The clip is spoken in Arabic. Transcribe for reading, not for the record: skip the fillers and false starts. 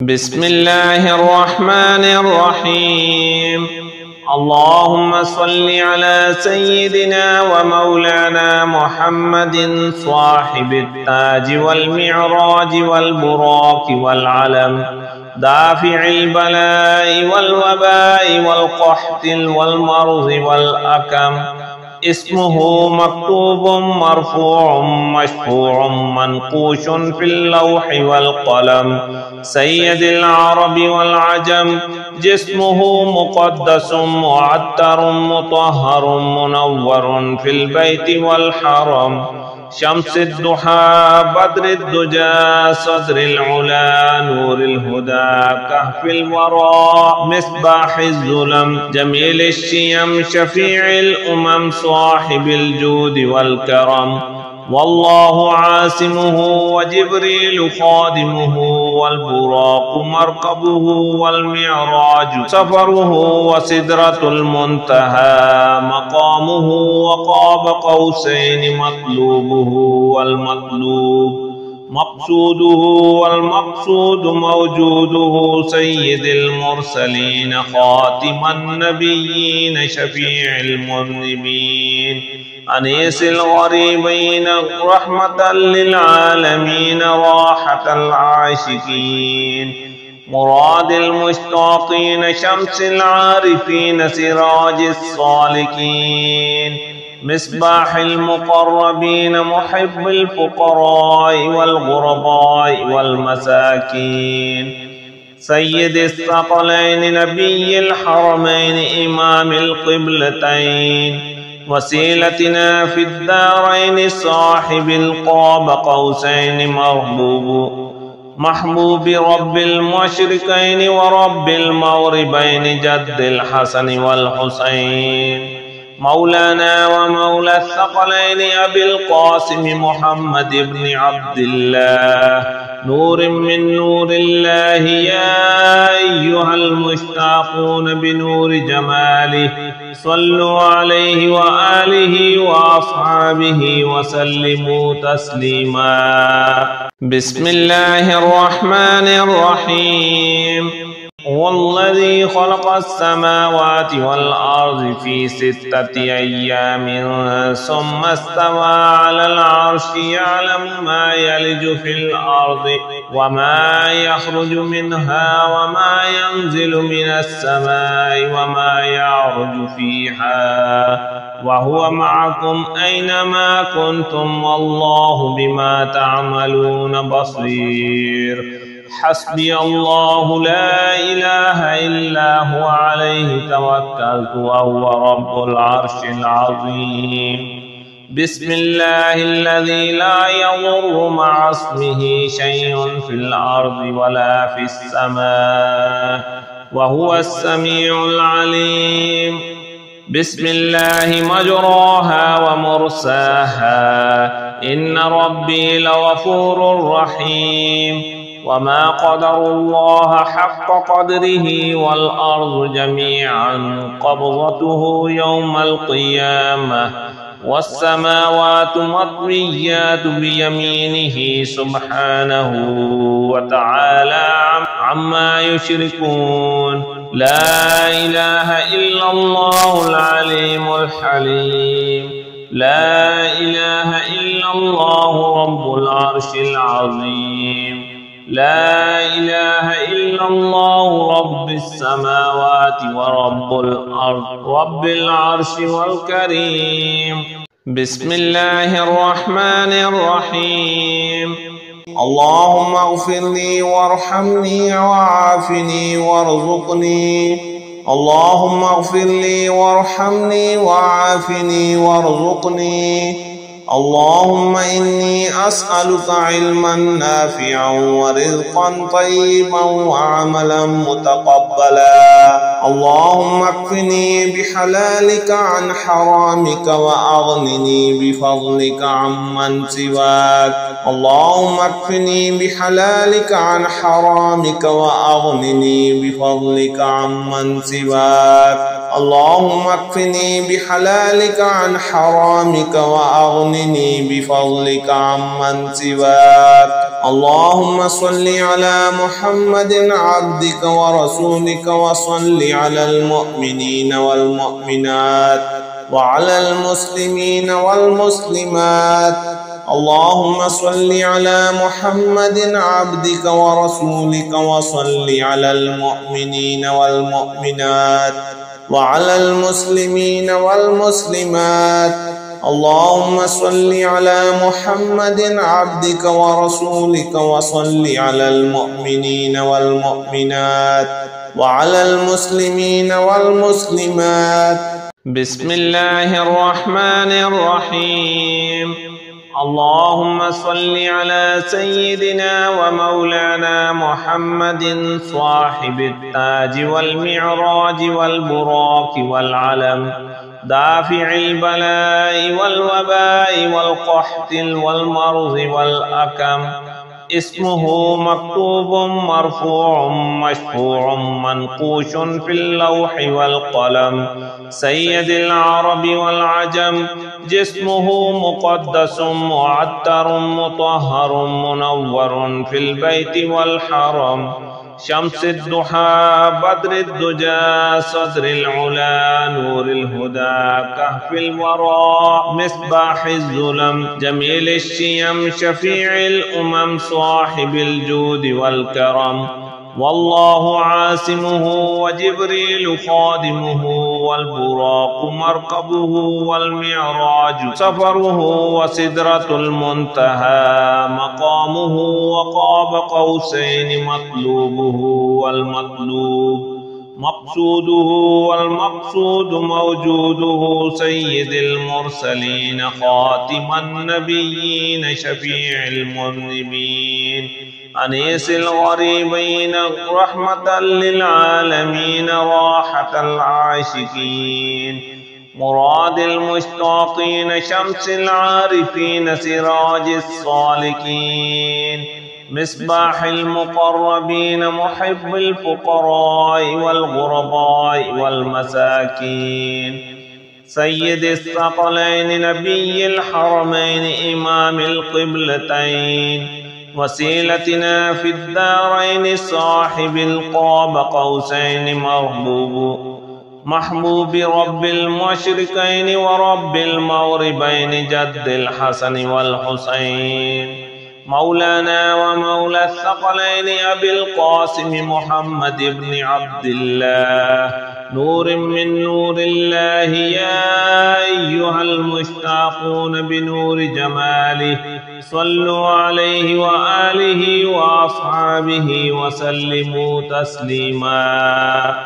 بسم الله الرحمن الرحيم. اللهم صل على سيدنا ومولانا محمد صاحب التاج والمعراج والبراق والعلم، دافع البلاء والوباء والقحط والمرض والأكم. اسمه مكتوب مرفوع مشفوع منقوش في اللوح والقلم، سيد العرب والعجم. جسمه مقدس معتر مطهر منور في البيت والحرم، شمس الضحى بدر الدجى صدر العلا نور الهدى كهف الورى مصباح الظلم، جميل الشيم شفيع الأمم صاحب الجود والكرم. والله عاصمه وجبريل خادمه، والبراق مركبه والمعراج سفره، وسدرة المنتهى مقامه، وقاب قوسين مطلوبه والمطلوب مقصوده، والمقصود موجوده. سيد المرسلين خاتم النبيين شفيع المذنبين، أنيس الغريبين رحمة للعالمين راحة العاشقين، مراد المشتاقين شمس العارفين سراج الصالكين، مصباح المقربين محب الفقراء والغرباء والمساكين، سيد الثقلين نبي الحرمين إمام القبلتين، وسيلتنا في الدارين صاحب القاب قوسين محبوب رب المشرقين ورب المغربين جد الحسن والحسين، مولانا ومولى الثقلين أبي القاسم محمد بن عبد الله، نور من نور الله. يا أيها المشتاقون بنور جماله صلوا عليه وآله وأصحابه وسلموا تسليما. بسم الله الرحمن الرحيم. هو الذي خلق السماوات والأرض في 6 أيام ثم استوى على العرش، يعلم ما يلج في الأرض وما يخرج منها وما ينزل من السماء وما يعرج فيها، وهو معكم أينما كنتم والله بما تعملون بصير. حسبي الله لا إله إلا هو عليه توكلت وهو رب العرش العظيم. بسم الله الذي لا يضر مع اسمه شيء في الأرض ولا في السماء وهو السميع العليم. بسم الله مجراها ومرساها، إن ربي لغفور رحيم. وما قدر الله حق قدره والأرض جميعا قبضته يوم القيامة، والسماوات مطويات بيمينه سبحانه وتعالى عما يشركون. لا إله إلا الله العليم الحليم، لا إله إلا الله رب العرش العظيم، لا إله إلا الله رب السماوات ورب الأرض رب العرش والكريم. بسم الله الرحمن الرحيم. اللهم اغفر لي وارحمني وعافني وارزقني، اللهم اغفر لي وارحمني وعافني وارزقني. اللهم إني أسألك علما نافعا ورزقا طيبا وعملا متقبلا. اللهم اكفني بحلالك عن حرامك وأغنني بفضلك عمن سواك. اللهم اكفني بحلالك عن حرامك وأغنني بفضلك عمن سواك. اللهم اكفني بحلالك عن حرامك وأغنني بفضلك عمن سواك. اللهم صل على محمد عبدك ورسولك وصل على المؤمنين والمؤمنات وعلى المسلمين والمسلمات. اللهم صل على محمد عبدك ورسولك وصل على المؤمنين والمؤمنات وعلى المسلمين والمسلمات. اللهم صل على محمد عبدك ورسولك وصل على المؤمنين والمؤمنات وعلى المسلمين والمسلمات. بسم الله الرحمن الرحيم. اللهم صل على سيدنا ومولانا محمد صاحب التاج والمعراج والبراق والعلم دافع البلاء والوباء والقحط والمرض والأكم. اسمه مكتوب مرفوع مشفوع منقوش في اللوح والقلم. سيد العرب والعجم. جسمه مقدس معطر مطهر منور في البيت والحرم. شمس الضحى بدر الدجى صدر العلا نور الهدى كهف الورى مصباح الظلم جميل الشيم شفيع الأمم صاحب الجود والكرم. والله عاصمه وجبريل خادمه والبراق مركبه والمعراج سفره وسدرة المنتهى مقامه وقاب قوسين مطلوبه والمطلوب مقصوده والمقصود موجوده. سيد المرسلين خاتم النبيين شفيع المذنبين أنيس الغريبين رحمة للعالمين راحة العاشقين مراد المشتاقين شمس العارفين سراج الصالكين مصباح المقربين محب الفقراء والغرباء والمساكين. سيد الثقلين نبي الحرمين إمام القبلتين وسيلتنا في الدارين صاحب القاب قوسين محبوب رب المشرقين ورب المغربين جد الحسن والحسين. مولانا ومولى الثقلين أبي القاسم محمد بن عبد الله نور من نور الله. يا أيها المشتاقون بنور جماله صلوا عليه وآله وأصحابه وسلموا تسليما.